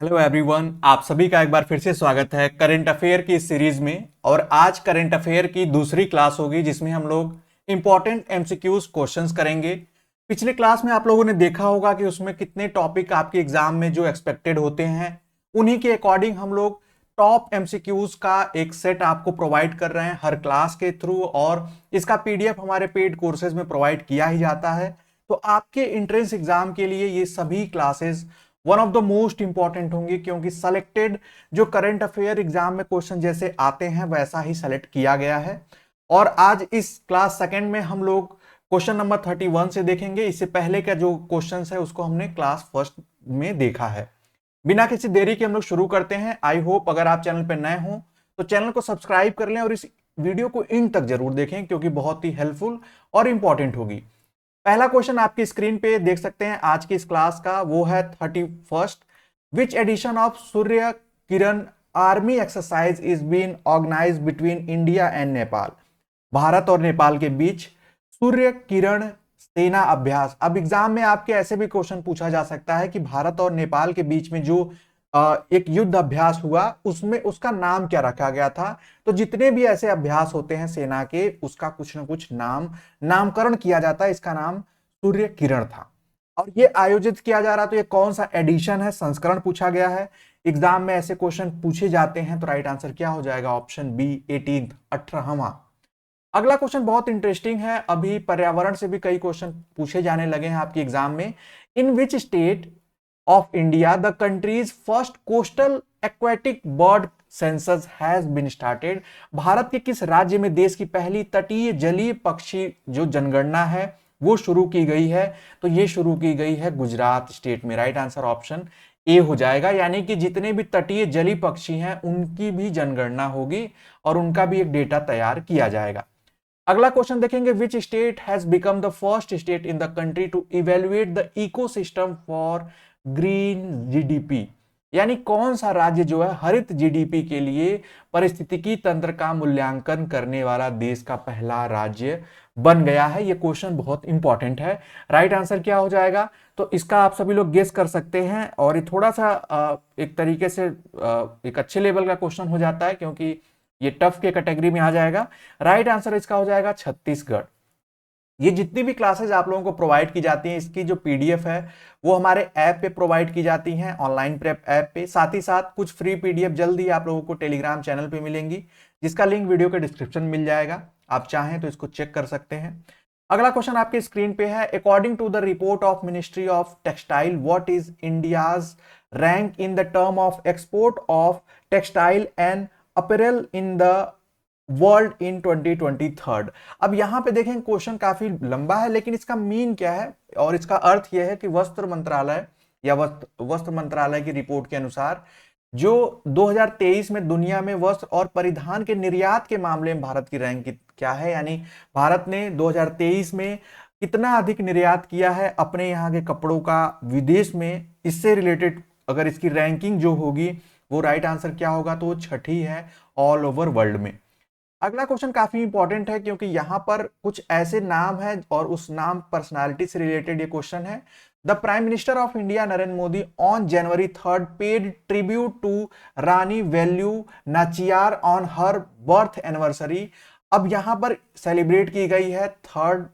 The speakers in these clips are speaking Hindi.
हेलो एवरीवन, आप सभी का एक बार फिर से स्वागत है करंट अफेयर की इस सीरीज में। और आज करंट अफेयर की दूसरी क्लास होगी जिसमें हम लोग इंपॉर्टेंट एमसीक्यूज क्वेश्चंस करेंगे। पिछले क्लास में आप लोगों ने देखा होगा कि उसमें कितने टॉपिक आपके एग्जाम में जो एक्सपेक्टेड होते हैं उन्हीं के अकॉर्डिंग हम लोग टॉप एमसीक्यूज का एक सेट आपको प्रोवाइड कर रहे हैं हर क्लास के थ्रू, और इसका पीडीएफ हमारे पेड कोर्सेज में प्रोवाइड किया ही जाता है। तो आपके एंट्रेंस एग्जाम के लिए ये सभी classes one of the most important होंगी, क्योंकि सेलेक्टेड जो करंट अफेयर एग्जाम में क्वेश्चन जैसे आते हैं वैसा ही सेलेक्ट किया गया है। और आज इस क्लास सेकंड में हम लोग क्वेश्चन नंबर 31 से देखेंगे। इससे पहले का जो क्वेश्चन है उसको हमने क्लास फर्स्ट में देखा है। बिना किसी देरी के हम लोग शुरू करते हैं। आई होप अगर आप चैनल पर नए हो तो चैनल को सब्सक्राइब कर लें और इस वीडियो को इन तक जरूर देखें, क्योंकि बहुत ही हेल्पफुल और इंपॉर्टेंट होगी। पहला क्वेश्चन आपकी स्क्रीन पे देख सकते हैं आज की इस क्लास का, वो है 31st। Which edition of Surya Kiran army exercise is been organise between India and Nepal. Bharat और नेपाल के बीच सूर्य किरण सेना अभ्यास। अब एग्जाम में आपके ऐसे भी क्वेश्चन पूछा जा सकता है कि भारत और नेपाल के बीच में जो एक युद्ध अभ्यास हुआ उसमें उसका नाम क्या रखा गया था। तो जितने भी ऐसे अभ्यास होते हैं सेना के, उसका कुछ ना कुछ नामकरण किया जाता है। इसका नाम सूर्य किरण था और ये आयोजित किया जा रहा। तो ये कौन सा एडिशन है, संस्करण पूछा गया है। एग्जाम में ऐसे क्वेश्चन पूछे जाते हैं तो राइट आंसर क्या हो जाएगा? ऑप्शन बी 18th 18वां। अगला क्वेश्चन बहुत इंटरेस्टिंग है। अभी पर्यावरण से भी कई क्वेश्चन पूछे जाने लगे हैं आपके एग्जाम में। In which state of India, the country's first coastal aquatic bird census has been started। Bharat के किस राज्य में देश की पहली तटीय जलीय पक्षी जो जनगणना है वो शुरू की गई है? तो ये शुरू की गई है गुजरात स्टेट में। राइट आंसर ऑप्शन ए हो जाएगा, यानी कि जितने भी तटीय जलीय पक्षी हैं उनकी भी जनगणना होगी और उनका भी एक डेटा तैयार किया जाएगा। अगला क्वेश्चन देखेंगे, which state has become the first state in the country to evaluate the ecosystem for green GDP. यानी कौन सा राज्य जो है हरित जीडीपी के लिए पारिस्थितिकी तंत्र का मूल्यांकन करने वाला देश का पहला राज्य बन गया है। यह क्वेश्चन बहुत इंपॉर्टेंट है। राइट आंसर क्या हो जाएगा? तो इसका आप सभी लोग गेस कर सकते हैं और ये थोड़ा सा एक तरीके से एक अच्छे लेवल का क्वेश्चन हो जाता है, क्योंकि ये टफ के कैटेगरी में आ जाएगा। राइट आंसर इसका हो जाएगा छत्तीसगढ़। ये जितनी भी क्लासेस आप लोगों को प्रोवाइड की जाती हैं इसकी जो पीडीएफ है वो हमारे ऐप पे प्रोवाइड की जाती हैं, ऑनलाइन प्रेप ऐप पे। साथ ही साथ कुछ फ्री पीडीएफ जल्दी आप लोगों को टेलीग्राम चैनल पे मिलेंगी, जिसका लिंक वीडियो के डिस्क्रिप्शन में मिल जाएगा। आप चाहें तो इसको चेक कर सकते हैं। अगला क्वेश्चन आपके स्क्रीन पे है, according to the report of ministry of textile what is India's rank in the term of export of textile and apparel in the world in 2023। अब यहां पे देखें क्वेश्चन काफी लंबा है, लेकिन इसका मीन क्या है और इसका अर्थ यह है कि वस्त्र मंत्रालय या वस्त्र मंत्रालय की रिपोर्ट के अनुसार जो 2023 में दुनिया में वस्त्र और परिधान के निर्यात के मामले में भारत की रैंक क्या है, यानी भारत ने 2023 में कितना अधिक निर्यात किया है अपने यहाँ के कपड़ों का विदेश में। इससे रिलेटेड अगर इसकी रैंकिंग जो होगी वो राइट आंसर क्या होगा? तो वो छठी है ऑल ओवर वर्ल्ड में। अगला क्वेश्चन काफी इंपॉर्टेंट है, क्योंकि यहां पर कुछ ऐसे नाम है और उस नाम पर्सनालिटी से रिलेटेड ये क्वेश्चन है। The prime minister of India Narendra Modi on January 3 paid tribute to Rani Velu Nachiyar on her birth anniversary. अब यहां पर सेलिब्रेट की गई है 3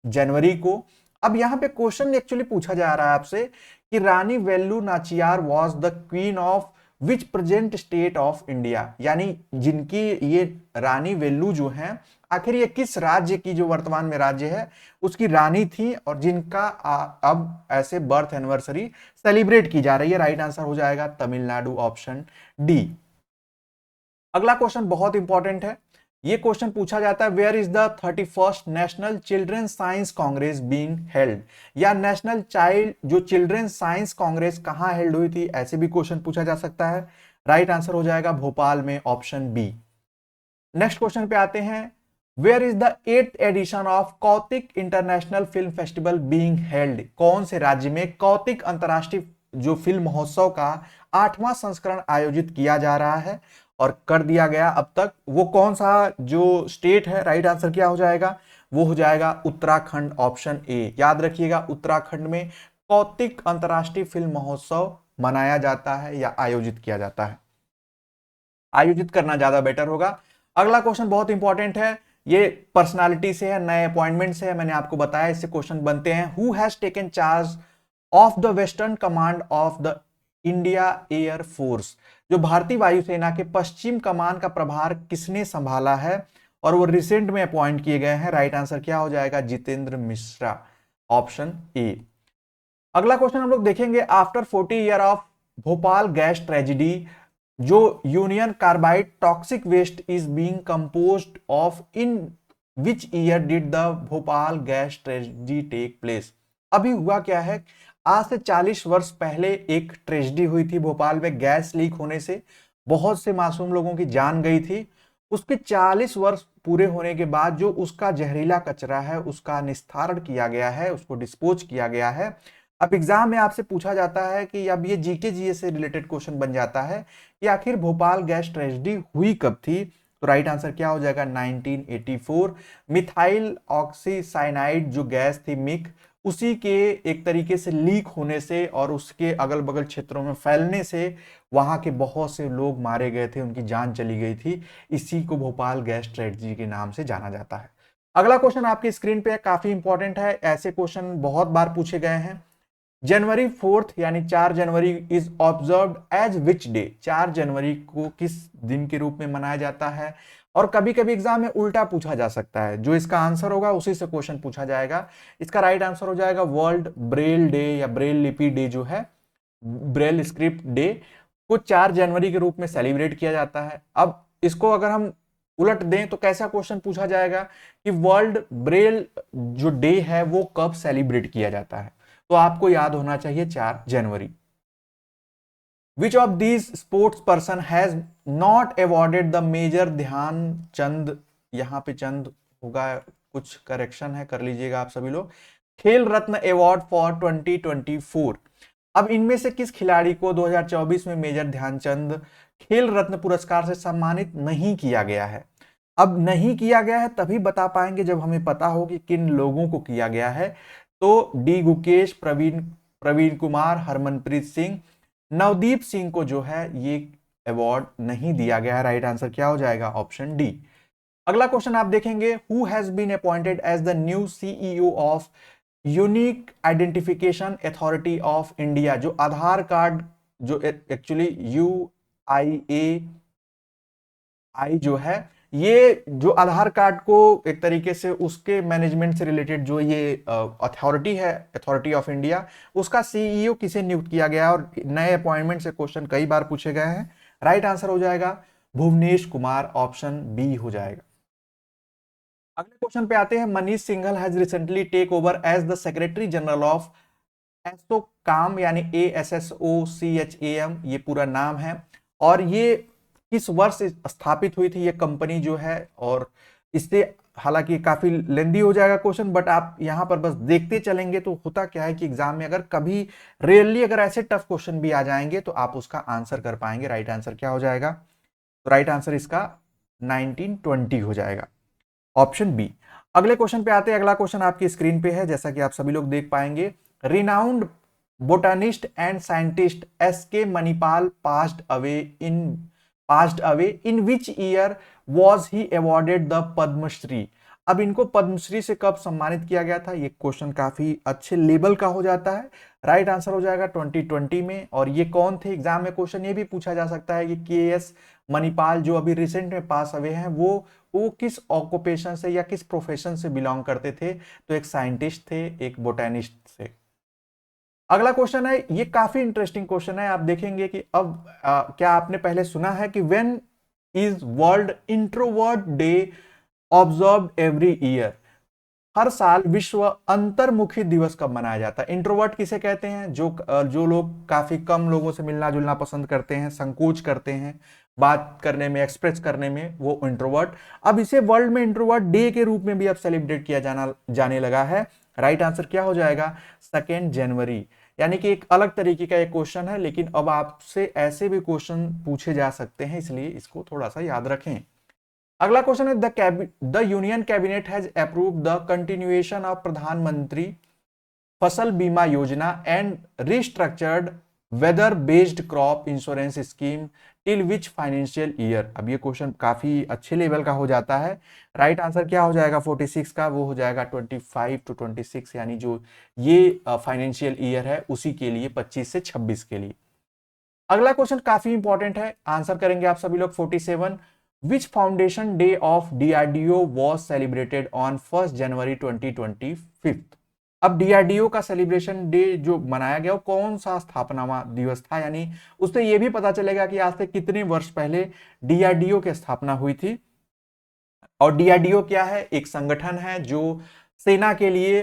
जनवरी को। अब यहां पे क्वेश्चन एक्चुअली पूछा जा रहा है आपसे कि Rani Velu Nachiyar was the queen of which present state of India, यानी जिनकी ये रानी वेल्लू जो है आखिर ये किस राज्य की जो वर्तमान में राज्य है उसकी रानी थी और जिनका अब ऐसे बर्थ एनिवर्सरी सेलिब्रेट की जा रही है। राइट आंसर हो जाएगा तमिलनाडु, ऑप्शन डी। अगला क्वेश्चन बहुत इंपॉर्टेंट है। ये क्वेश्चन पूछा जाता है, where is the 31st national children science congress being held, या नेशनल चाइल्ड जो चिल्ड्रन साइंस कांग्रेस कहां हेल्ड हुई थी, ऐसे भी क्वेश्चन पूछा जा सकता है। राइट आंसर हो जाएगा भोपाल में, ऑप्शन बी। नेक्स्ट क्वेश्चन पे आते हैं, where is the 8th edition of Kautik international film festival being held, कौन से राज्य में कौतिक अंतरराष्ट्रीय जो फिल्म महोत्सव का 8वां संस्करण आयोजित किया जा रहा है और कर दिया गया अब तक, वो कौन सा जो स्टेट है? राइट आंसर क्या हो जाएगा? वो हो जाएगा उत्तराखंड, ऑप्शन ए। याद रखिएगा उत्तराखंड में कौतिक अंतरराष्ट्रीय फिल्म महोत्सव मनाया जाता है या आयोजित किया जाता है? आयोजित करना ज्यादा बेटर होगा। अगला क्वेश्चन बहुत इंपॉर्टेंट है, ये पर्सनालिटी से है, नए अपॉइंटमेंट से है, मैंने आपको बताया इससे क्वेश्चन बनते हैं। Who has taken charge of the western command of the India air force? जो भारतीय वायुसेना के पश्चिम कमान का प्रभार किसने संभाला है और वो रिसेंट में अपॉइंट किए गए हैं? राइट आंसर क्या हो जाएगा? Jitendra Mishra, option A. अगला क्वेश्चन हम लोग देखेंगे, after 40 year of Bhopal gas tragedy, जो union carbide toxic waste is being composed of, in which year did the Bhopal gas tragedy take place? अभी हुआ क्या है, आज से 40 वर्ष पहले एक ट्रेजिडी हुई थी भोपाल में, गैस लीक होने से बहुत से मासूम लोगों की जान गई थी। उसके 40 वर्ष पूरे होने के बाद जो उसका जहरीला कचरा है उसका निस्तारण किया गया है, उसको डिस्पोज किया गया है। अब एग्जाम में आपसे पूछा जाता है कि अब ये जीके जीएस से रिलेटेड क्वेश्चन बन जाता है कि आखिर भोपाल गैस ट्रेजिडी हुई कब थी? तो राइट आंसर क्या हो जाएगा? 1984। मिथाइल ऑक्सीसाइनाइड जो गैस थी मिक, उसी के एक तरीके से लीक होने से और उसके अगल बगल क्षेत्रों में फैलने से वहां के बहुत से लोग मारे गए थे, उनकी जान चली गई थी। इसी को भोपाल गैस ट्रेजिडी के नाम से जाना जाता है। अगला क्वेश्चन आपकी स्क्रीन पे काफी इंपॉर्टेंट है, ऐसे क्वेश्चन बहुत बार पूछे गए हैं। जनवरी 4 यानी 4 January is observed as which day? 4 जनवरी को किस दिन के रूप में मनाया जाता है? और कभी कभी एग्जाम में उल्टा पूछा जा सकता है, जो इसका आंसर होगा उसी से क्वेश्चन पूछा जाएगा। इसका राइट आंसर हो जाएगा वर्ल्ड ब्रेल डे या ब्रेल लिपि डे, जो है ब्रेल स्क्रिप्ट डे को 4 जनवरी के रूप में सेलिब्रेट किया जाता है। अब इसको अगर हम उलट दें तो कैसा क्वेश्चन पूछा जाएगा कि वर्ल्ड ब्रेल जो डे है वो कब सेलिब्रेट किया जाता है? तो आपको याद होना चाहिए 4 जनवरी। Which of these sports person has not awarded the major Dhyan Chand, यहां पे चंद होगा, कुछ करेक्शन है, कर लीजिएगा आप सभी लोग, खेल रत्न अवार्ड फॉर 2024? अब इनमें से किस खिलाड़ी को 2024 में मेजर ध्यानचंद खेल रत्न पुरस्कार से सम्मानित नहीं किया गया है? अब नहीं किया गया है तभी बता पाएंगे जब हमें पता हो कि किन लोगों को किया गया है। तो डी गुकेश, प्रवीण कुमार, हरमनप्रीत सिंह, नवदीप सिंह को जो है ये अवार्ड नहीं दिया गया है। राइट आंसर क्या हो जाएगा? Option D. अगला क्वेश्चन आप देखेंगे, who has been appointed as the new CEO of unique identification authority of India? जो आधार कार्ड, जो एक्चुअली UIAI जो है, ये जो आधार कार्ड को एक तरीके से उसके मैनेजमेंट से रिलेटेड जो ये अथॉरिटी है, अथॉरिटी ऑफ इंडिया, उसका सीईओ किसे नियुक्त किया गया? और नए अपॉइंटमेंट से क्वेश्चन कई बार पूछे गए हैं। राइट आंसर हो जाएगा भुवनेश कुमार, ऑप्शन बी हो जाएगा। अगले क्वेश्चन पे आते हैं, Manish Singhal has recently take over as the secretary general of ASSOCHAM, यानी ASSOCHAM ये पूरा नाम है, और ये किस वर्ष स्थापित हुई थी ये कंपनी जो है? और इससे हालांकि काफी लेंदी हो जाएगा क्वेश्चन, बट आप यहां पर बस देखते चलेंगे तो होता क्या है कि एग्जाम में अगर कभी रेयरली अगर ऐसे टफ क्वेश्चन भी आ जाएंगे तो आप उसका आंसर कर पाएंगे। राइट आंसर क्या हो जाएगा? तो राइट आंसर इसका 1920 हो जाएगा, ऑप्शन बी। अगले क्वेश्चन पे आते हैं, अगला क्वेश्चन आपकी स्क्रीन पे है, जैसा कि आप सभी लोग देख पाएंगे। Renowned botanist and scientist SK Manipal passed away in which year was he awarded the Padma Shri? अब इनको पद्मश्री से कब सम्मानित किया गया था? ये क्वेश्चन काफी अच्छे लेवल का हो जाता है। राइट आंसर हो जाएगा 2020 में। और ये कौन थे? एग्जाम में क्वेश्चन ये भी पूछा जा सकता है कि KS मणिपाल जो अभी रिसेंट में पास अवे हैं, वो किस ऑक्यूपेशन से या किस प्रोफेशन से बिलोंग करते थे? तो एक साइंटिस्ट थे, एक बोटेनिस्ट से। अगला क्वेश्चन है, ये काफी इंटरेस्टिंग क्वेश्चन है। आप देखेंगे कि अब क्या आपने पहले सुना है कि when is world introvert day observed every year? हर साल विश्व अंतर्मुखी दिवस कब मनाया जाता है? इंट्रोवर्ट किसे कहते हैं? जो लोग काफी कम लोगों से मिलना जुलना पसंद करते हैं, संकोच करते हैं बात करने में, एक्सप्रेस करने में, वो इंट्रोवर्ट। अब इसे वर्ल्ड में इंट्रोवर्ट डे के रूप में भी अब सेलिब्रेट किया जाने लगा है। राइट आंसर क्या हो जाएगा? 2 जनवरी। यानी कि एक अलग तरीके का एक क्वेश्चन है, लेकिन अब आपसे ऐसे भी क्वेश्चन पूछे जा सकते हैं, इसलिए इसको थोड़ा सा याद रखें। अगला क्वेश्चन है, the union cabinet has approved the continuation of Pradhan Mantri Fasal Bima Yojana and restructured weather based crop insurance scheme till which financial year. अब ये क्वेश्चन काफी अच्छे लेवल का हो जाता है। राइट आंसर क्या हो जाएगा 46 का, वो हो जाएगा 25 to 26, यानी जो ये फाइनेंशियल ईयर है उसी के लिए 25 से 26 के लिए। अगला क्वेश्चन काफी इंपॉर्टेंट है, आंसर करेंगे आप सभी लोग। 47 which foundation day of DRDO was celebrated on 1 January 2025। अब डीआरडीओ का सेलिब्रेशन डे जो मनाया गया वो कौन सा स्थापना दिवस था, यानी उससे यह भी पता चलेगा कि आज से कितने वर्ष पहले डीआरडीओ की स्थापना हुई थी। और डीआरडीओ क्या है, एक संगठन है जो सेना के लिए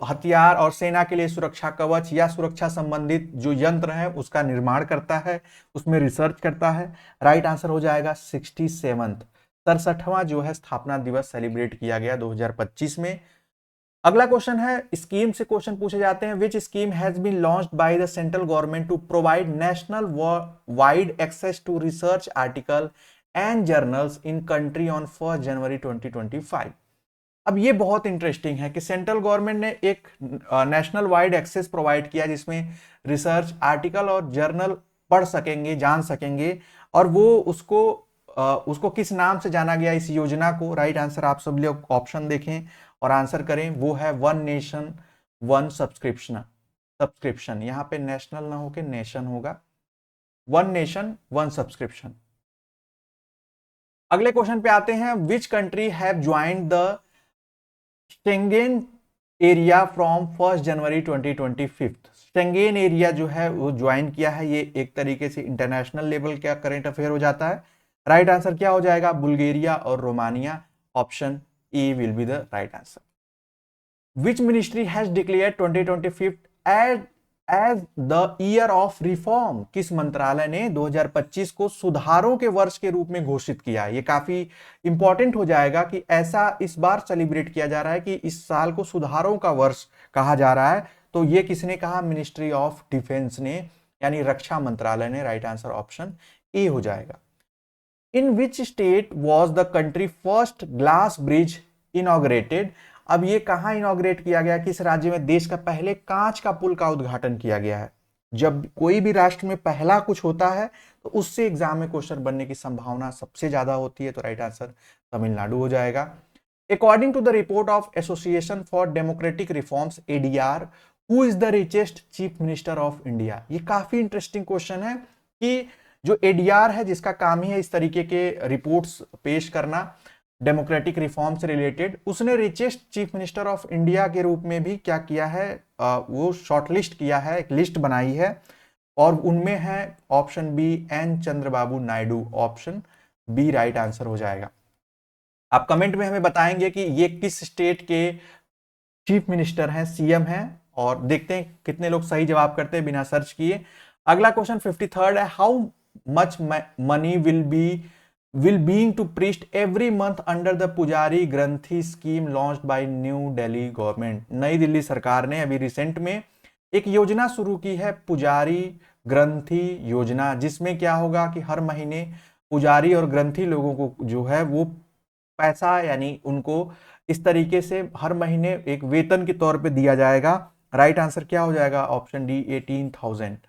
हथियार और सेना के लिए सुरक्षा कवच या सुरक्षा संबंधित जो यंत्र है उसका निर्माण करता है, उसमें रिसर्च करता है। राइट आंसर हो जाएगा 67वां 67वां जो है स्थापना दिवस सेलिब्रेट किया गया 2025 में। अगला क्वेश्चन है, स्कीम से क्वेश्चन पूछे जाते हैं। Which scheme has been launched by the central government to provide national wide access to research article and journals in country on 1 January 2025। अब ये बहुत इंटरेस्टिंग है कि सेंट्रल गवर्नमेंट ने एक नेशनल वाइड एक्सेस प्रोवाइड किया जिसमें रिसर्च आर्टिकल और जर्नल पढ़ सकेंगे, जान सकेंगे, और वो उसको किस नाम से जाना गया इस योजना को। राइट आंसर आप सब लोग ऑप्शन देखें और आंसर करें, वो है वन नेशन वन सब्सक्रिप्शन। यहां पे नेशनल ना होके नेशन होगा, वन नेशन वन सब्सक्रिप्शन। अगले क्वेश्चन पे आते हैं, which country have joined the Schengen area from 1 January 2025। Schengen area जो है वो ज्वाइन किया है, ये एक तरीके से इंटरनेशनल लेवल का करंट अफेयर हो जाता है। राइट आंसर क्या हो जाएगा, बुल्गारिया और Romania. Option A will be the right answer. Which ministry has declared 2025 as the year of reform. किस मंत्रालय ने 2025 को सुधारों के वर्ष के रूप में घोषित किया है। ये काफी इंपॉर्टेंट हो जाएगा कि ऐसा इस बार सेलिब्रेट किया जा रहा है कि इस साल को सुधारों का वर्ष कहा जा रहा है। तो ये किसने कहा, मिनिस्ट्री ऑफ डिफेंस ने, यानी रक्षा मंत्रालय ने। राइट आंसर ऑप्शन ए हो जाएगा। In which state was the country first glass bridge inaugurated. अब ये कहां इनॉग्रेट किया गया, किस राज्य में देश का पहले कांच का पुल का उद्घाटन किया गया है। जब कोई भी राष्ट्र में पहला कुछ होता है तो उससे एग्जाम में क्वेश्चन बनने की संभावना सबसे ज्यादा होती है। तो राइट आंसर तमिलनाडु हो जाएगा। According to the report of association for democratic reforms ADR, who is the richest chief minister of India. ये काफी इंटरेस्टिंग क्वेश्चन है कि जो एडीआर है जिसका काम ही है इस तरीके के रिपोर्ट्स पेश करना डेमोक्रेटिक रिफॉर्म से रिलेटेड, उसने richest chief minister of India के रूप में भी क्या किया है, वो शॉर्टलिस्ट किया है, एक लिस्ट बनाई है, और उनमें है option B N Chandrababu Naidu. Option B right answer हो जाएगा। आप कमेंट में हमें बताएंगे कि ये किस स्टेट के चीफ मिनिस्टर हैं, सीएम हैं, और देखते हैं कितने लोग सही जवाब करते हैं बिना सर्च किए। अगला क्वेश्चन 53 है, how much money will being to preached every month under the पुजारी ग्रंथि scheme launched by new Delhi government. नई दिल्ली सरकार ने अभी रिसेंट में एक योजना शुरू की है, पुजारी ग्रंथि योजना, जिसमें क्या होगा कि हर महीने पुजारी और ग्रंथि लोगों को जो है वो पैसा, यानी उनको इस तरीके से हर महीने एक वेतन के तौर पे दिया जाएगा। राइट आंसर क्या हो जाएगा, ऑप्शन डी 18,000।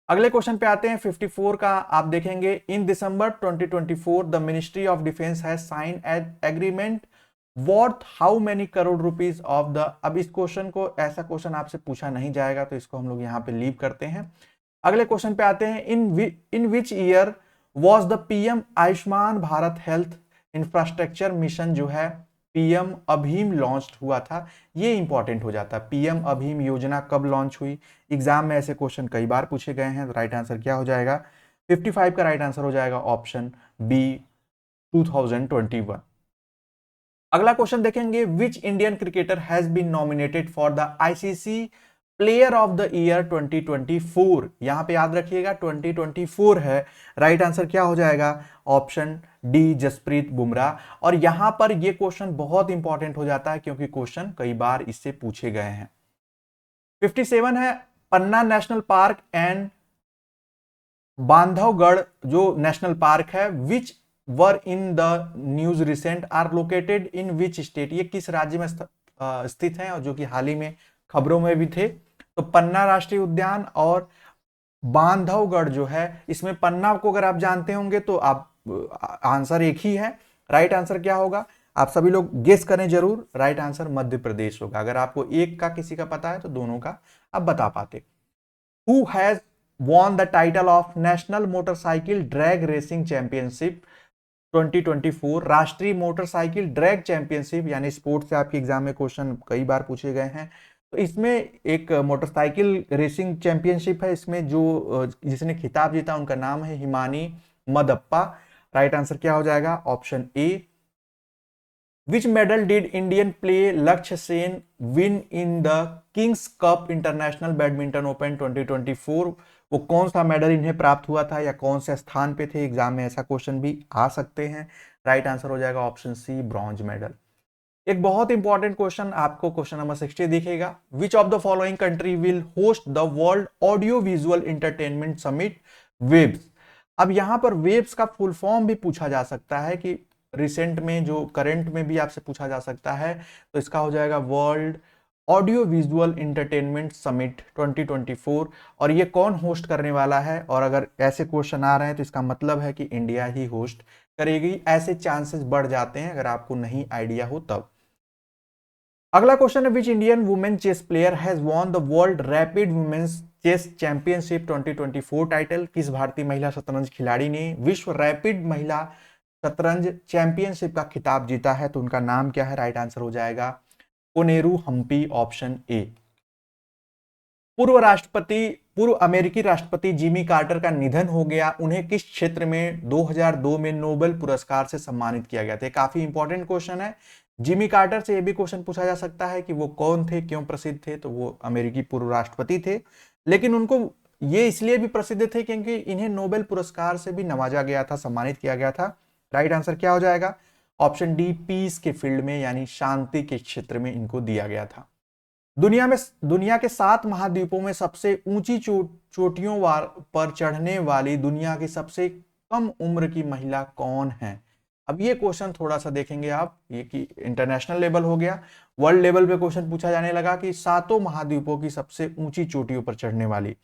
अगले क्वेश्चन पे आते हैं 54 का। आप देखेंगे, in December 2024 the ministry of defence has sign agreement worth how many crore rupees of the. अब इस क्वेश्चन को, ऐसा क्वेश्चन आपसे पूछा नहीं जाएगा तो इसको हम लोग यहाँ पे लीव करते हैं। अगले क्वेश्चन पे आते हैं, in which year was the PM Ayushman Bharat health infrastructure mission जो है पीएम अभीम लॉन्च हुआ था। ये इंपॉर्टेंट हो जाता है, पीएम अभीम योजना कब लॉन्च हुई। एग्जाम में ऐसे क्वेश्चन कई बार पूछे गए हैं। राइट आंसर क्या हो जाएगा, 55 का राइट आंसर हो जाएगा ऑप्शन बी 2021। अगला क्वेश्चन देखेंगे, which Indian cricketer has been nominated for the ICC player of the year 2024। यहां पे याद रखिएगा 2024 है। राइट आंसर क्या हो जाएगा, ऑप्शन डी जसप्रीत बुमराह। और यहां पर ये क्वेश्चन बहुत इंपॉर्टेंट हो जाता है क्योंकि क्वेश्चन कई बार इससे पूछे गए हैं। 57 है, Panna national park and Bandhavgarh जो नेशनल पार्क है, which were in the news recent are located in which state. ये किस राज्य में स्थित है और जो कि हाल ही में खबरों में भी थे। तो पन्ना राष्ट्रीय उद्यान और बांधवगढ़ जो है, इसमें पन्ना को अगर आप जानते होंगे तो आप आंसर एक ही है। राइट आंसर क्या होगा, आप सभी लोग गेस करें जरूर। राइट आंसर मध्य प्रदेश होगा। अगर आपको एक का किसी का पता है तो दोनों का आप बता पाते। Who has won the title of national motorcycle drag racing championship 2024? राष्ट्रीय मोटरसाइकिल ड्रैग चैंपियनशिप, यानी स्पोर्ट्स से आपके एग्जाम में क्वेश्चन कई बार पूछे गए हैं। तो इसमें एक मोटरसाइकिल रेसिंग चैंपियनशिप है, इसमें जो जिसने खिताब जीता उनका नाम है हिमानी मदप्पा। राइट आंसर क्या हो जाएगा, option A. Which medal did Indian play Lakshya Sen win in the King's Cup International Badminton Open 2024? वो कौन सा मेडल इन्हें प्राप्त हुआ था या कौन से स्थान पे थे? एग्जाम में ऐसा क्वेश्चन भी आ सकते हैं। राइट आंसर हो जाएगा ऑप्शन सी, ब्रॉन्ज मेडल। एक बहुत इंपॉर्टेंट क्वेश्चन आपको क्वेश्चन नंबर 60 दिखेगा। Which of the following country will host the world audio visual entertainment summit WAVES? अब यहां पर वेब्स का फुल फॉर्म भी पूछा जा सकता है कि रिसेंट में जो करंट में भी आपसे पूछा जा सकता है, तो इसका हो जाएगा world audio visual entertainment summit 2024। और ये कौन होस्ट करने वाला है? और अगर ऐसे क्वेश्चन आ रहे हैं तो इसका मतलब है कि इंडिया ही होस्ट करेगी। ऐसे चांसेस बढ़ जाते हैं अगर आपको नहीं आइडिया हो तब। अगला क्वेश्चन है, which Indian women chess player has won the world rapid women's chess championship 2024 title? किस भारतीय महिला शतरंज खिलाड़ी ने विश्व रैपिड महिला शतरंज चैंपियनशिप का खिताब जीता है? तो उनका नाम क्या है? राइट आंसर हो जाएगा कोनेरू हम्पी, ऑप्शन ए। पूर्व अमेरिकी राष्ट्रपति जिमी कार्टर का निधन हो गया, उन्हें किस क्षेत्र में 2002 में नोबेल पुरस्कार से सम्मानित किया गया था? काफी इंपॉर्टेंट क्वेश्चन है। जिमी कार्टर से यह भी क्वेश्चन पूछा जा सकता है कि वो कौन थे, क्यों प्रसिद्ध थे? तो वो अमेरिकी पूर्व राष्ट्रपति थे, लेकिन उनको ये इसलिए भी प्रसिद्ध थे क्योंकि इन्हें नोबेल पुरस्कार से भी नवाजा गया था, सम्मानित किया गया था। राइट आंसर क्या हो जाएगा, ऑप्शन डी, पीस के फील्ड में यानी शांति के क्षेत्र में इनको दिया गया था। दुनिया के 7 महाद्वीपों में सबसे ऊंची चोटियों पर चढ़ने वाली दुनिया की सबसे कम उम्र की महिला कौन है? अब ये क्वेश्चन थोड़ा सा देखेंगे आप, ये कि इंटरनेशनल लेवल हो गया, वर्ल्ड लेवल पे क्वेश्चन पूछा जाने लगा कि 7 महाद्वीपों की सबसे ऊंची चोटियों पर चढ़ने वाली।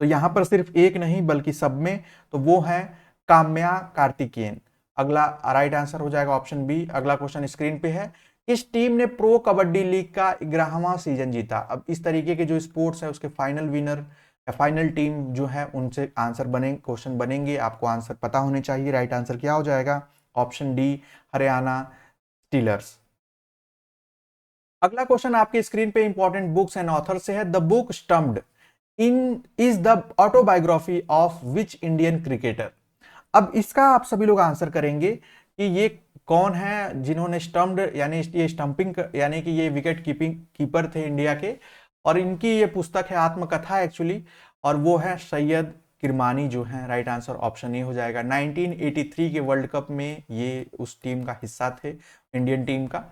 तो यहां पर सिर्फ एक नहीं बल्कि सब में, तो वो है काम्या कार्तिकेयन। अगला राइट आंसर हो जाएगा ऑप्शन बी। अगला क्वेश्चन स्क्रीन पे है, इस टीम ने प्रो कबड्डी लीग का 11वां सीजन जीता? अब इस तरीके के जो स्पोर्ट्स है उसके फाइनल विनर या फाइनल टीम जो है उनसे आंसर क्वेश्चन बनेंगे, आपको आंसर पता होने चाहिए। राइट आंसर क्या हो जाएगा, ऑप्शन डी, हरियाणा स्टीलर्स। अगला क्वेश्चन आपके स्क्रीन पे इंपॉर्टेंट बुक्स एंड ऑथर से है। The book stumped in is the autobiography of which Indian cricketer? अब इसका आप सभी लोग आंसर करेंगे कि ये कौन है जिन्होंने स्टम्प्ड यानी ये स्टंपिंग यानी कि ये विकेट कीपिंग कीपर थे इंडिया के, और इनकी ये पुस्तक है, आत्मकथा एक्चुअली, और वो है सैयद किरमानी जो है। राइट आंसर ऑप्शन ए हो जाएगा। 1983 के वर्ल्ड कप में ये उस टीम का हिस्सा थे, इंडियन टीम का,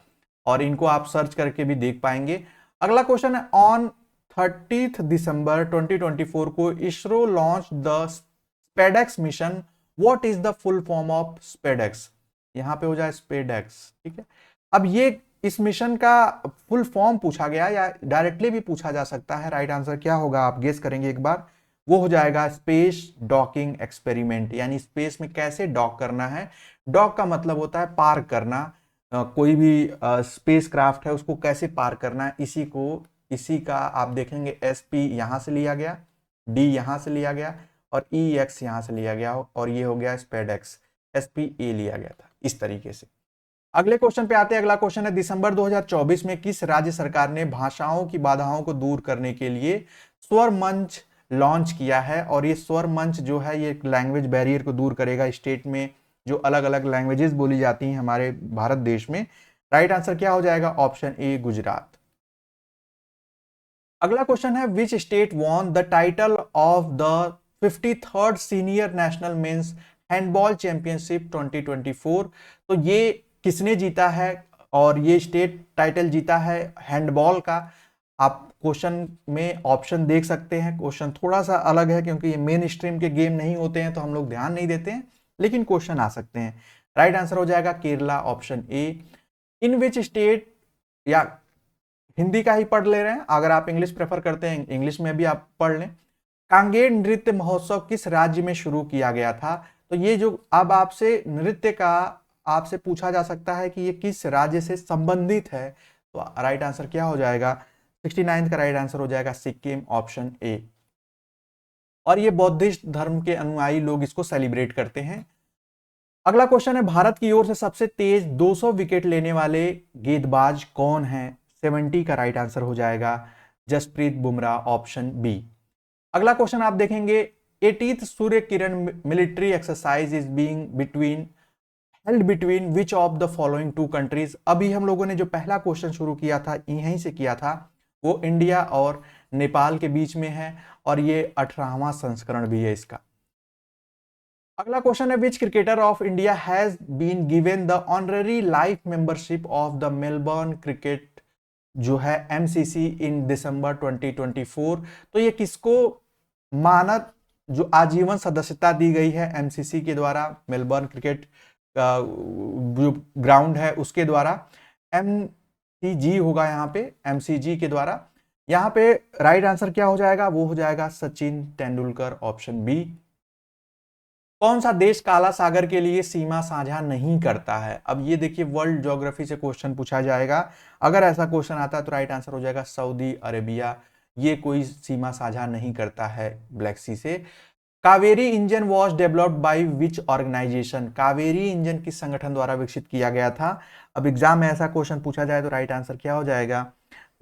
और इनको आप सर्च करके भी देख पाएंगे। अगला क्वेश्चन है, ऑन 30 दिसंबर 2024 को ISRO launch the SpaDeX mission, what is the full form of SpaDeX? यहां पे हो जाए स्पेडेक्स, ठीक है। अब ये इस मिशन का फुल फॉर्म पूछा गया या डायरेक्टली भी पूछा जा सकता है। राइट आंसर क्या होगा, आप गेस करेंगे एक बार, वो हो जाएगा स्पेस डॉकिंग एक्सपेरिमेंट, यानी स्पेस में कैसे डॉक करना है। डॉक का मतलब होता है पार करना, कोई भी स्पेस क्राफ्ट है उसको कैसे पार करना है, इसी का आप देखेंगे SP यहां से लिया गया, D यहां से लिया गया और EX यहां से लिया गया, और ये हो गया स्पेडेक्स, SPA लिया गया था इस तरीके से। अगले क्वेश्चन पे आते हैं। अगला क्वेश्चन है, दिसंबर 2024 में किस राज्य सरकार ने भाषाओं की बाधाओं को दूर करने के लिए स्वर मंच लॉन्च किया है? और ये स्वर मंच जो है ये लैंग्वेज बैरियर को दूर करेगा, स्टेट में जो अलग अलग लैंग्वेजेस बोली जाती हैं हमारे भारत देश में। राइट आंसर क्या हो जाएगा, ऑप्शन ए, गुजरात। अगला क्वेश्चन है, which state won the title of the 53rd senior national men's handball championship 2024? तो ये किसने जीता है और ये स्टेट टाइटल जीता है हैंडबॉल का? आप क्वेश्चन में ऑप्शन देख सकते हैं। क्वेश्चन थोड़ा सा अलग है क्योंकि ये मेन स्ट्रीम के गेम नहीं होते हैं तो हम लोग ध्यान नहीं देते हैं, लेकिन क्वेश्चन आ सकते हैं। राइट आंसर हो जाएगा Kerala, option A. In which state, या हिंदी का ही पढ़ ले रहे हैं, अगर आप इंग्लिश प्रेफर करते हैं इंग्लिश में भी आप पढ़ लें। कांगेर नृत्य महोत्सव किस राज्य में शुरू किया गया था? तो ये जो अब आपसे नृत्य का आपसे पूछा जा सकता है कि ये किस राज्य से संबंधित है, तो राइट आंसर क्या हो जाएगा? 69 का राइट आंसर हो जाएगा सिक्किम, ऑप्शन ए। और ये बौद्धिस्ट धर्म के अनुयायी लोग इसको सेलिब्रेट करते हैं। अगला क्वेश्चन है, भारत की ओर से सबसे तेज 200 विकेट लेने वाले गेंदबाज कौन है? 70 का राइट आंसर हो जाएगा जसप्रीत बुमराह, ऑप्शन बी। अगला क्वेश्चन आप देखेंगे, 80th Surya Kiran military exercise is being held between which of the following two countries. अभी हम लोगों ने जो पहला क्वेश्चन शुरू किया था, यहीं से किया था, वो इंडिया और नेपाल के बीच में है और ये 18वां संस्करण भी है इसका। अगला क्वेश्चन है, which cricketer of India has been given the honorary life membership of the Melbourne cricket जो है एमसीसी इन दिसंबर 2024। तो ये किसको मानद जो आजीवन सदस्यता दी गई है एमसीसी के द्वारा, मेलबर्न क्रिकेट जो ग्राउंड है उसके द्वारा, एमसीजी होगा यहाँ पे, एमसीजी के द्वारा। यहाँ पे राइट आंसर क्या हो जाएगा? वो हो जाएगा सचिन तेंदुलकर, ऑप्शन बी। कौन सा देश काला सागर के लिए सीमा साझा नहीं करता है? अब ये देखिए वर्ल्ड ज्योग्राफी से क्वेश्चन पूछा जाएगा, अगर ऐसा क्वेश्चन आता है तो राइट आंसर हो जाएगा सऊदी अरेबिया। ये कोई सीमा साझा नहीं करता है ब्लैक सी से। Kaveri engine was developed by which organisation? Kaveri engine किस संगठन द्वारा विकसित किया गया था? अब एग्जाम में ऐसा क्वेश्चन पूछा जाए तो राइट आंसर क्या हो जाएगा?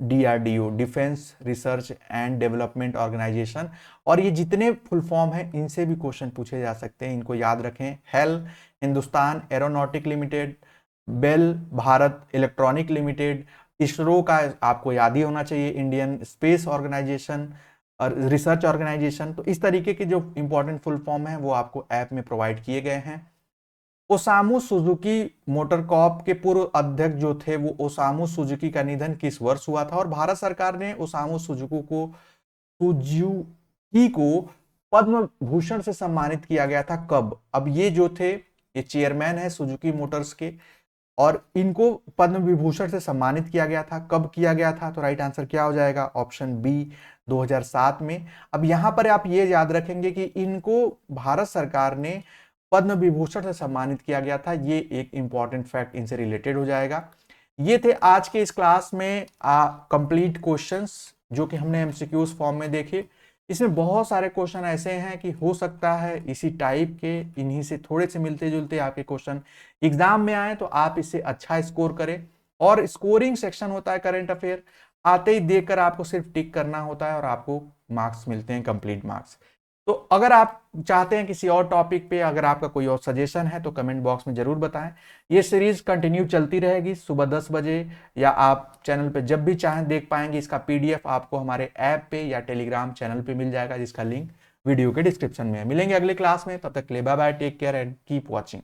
DRDO, defence research and development organisation. और ये जितने फुल फॉर्म हैं इनसे भी क्वेश्चन पूछे जा सकते हैं, इनको याद रखें। HAL, Hindustan aeronautic limited, BEL, Bharat electronic limited, ISRO का आपको याद ही होना चाहिए, इंडियन स्पेस ऑर्गेनाइजेशन और रिसर्च ऑर्गेनाइजेशन। तो इस तरीके के जो इंपॉर्टेंट फुल फॉर्म है वो आपको ऐप में प्रोवाइड किए गए हैं। ओसामू सुजुकी मोटर कॉर्प के पूर्व अध्यक्ष जो थे वो ओसामू सुजुकी का निधन किस वर्ष हुआ था? और भारत सरकार ने ओसामू सुजुकी को पद्म भूषण से सम्मानित किया गया था कब? अब ये जो थे ये चेयरमैन है सुजुकी मोटर्स के और इनको पद्म विभूषण से सम्मानित किया गया था। कब किया गया था? तो राइट आंसर क्या हो जाएगा? ऑप्शन बी, 2007 में। अब यहां पर आप ये याद रखेंगे कि इनको भारत सरकार ने पद्म विभूषण से सम्मानित किया गया था, ये एक इंपॉर्टेंट फैक्ट इनसे रिलेटेड हो जाएगा। ये थे आज के इस क्लास में कंप्लीट क्वेश्चंस जो कि हमने एमसीक्यूज फॉर्म में देखे। इसमें बहुत सारे क्वेश्चन ऐसे हैं कि हो सकता है इसी टाइप के, इन्हीं से थोड़े से मिलते जुलते आपके क्वेश्चन एग्जाम में आए, तो आप इससे अच्छा स्कोर करें। और स्कोरिंग सेक्शन होता है करंट अफेयर, आते ही देखकर आपको सिर्फ टिक करना होता है और आपको मार्क्स मिलते हैं, कंप्लीट मार्क्स। तो अगर आप चाहते हैं किसी और टॉपिक पे, अगर आपका कोई और सजेशन है तो कमेंट बॉक्स में जरूर बताएं। ये सीरीज कंटिन्यू चलती रहेगी सुबह 10 बजे, या आप चैनल पे जब भी चाहें देख पाएंगे। इसका पीडीएफ आपको हमारे ऐप पे या टेलीग्राम चैनल पे मिल जाएगा, जिसका लिंक वीडियो के डिस्क्रिप्शन में है। मिलेंगे अगले क्लास में, तब तक के लिए bye bye, take care and keep watching.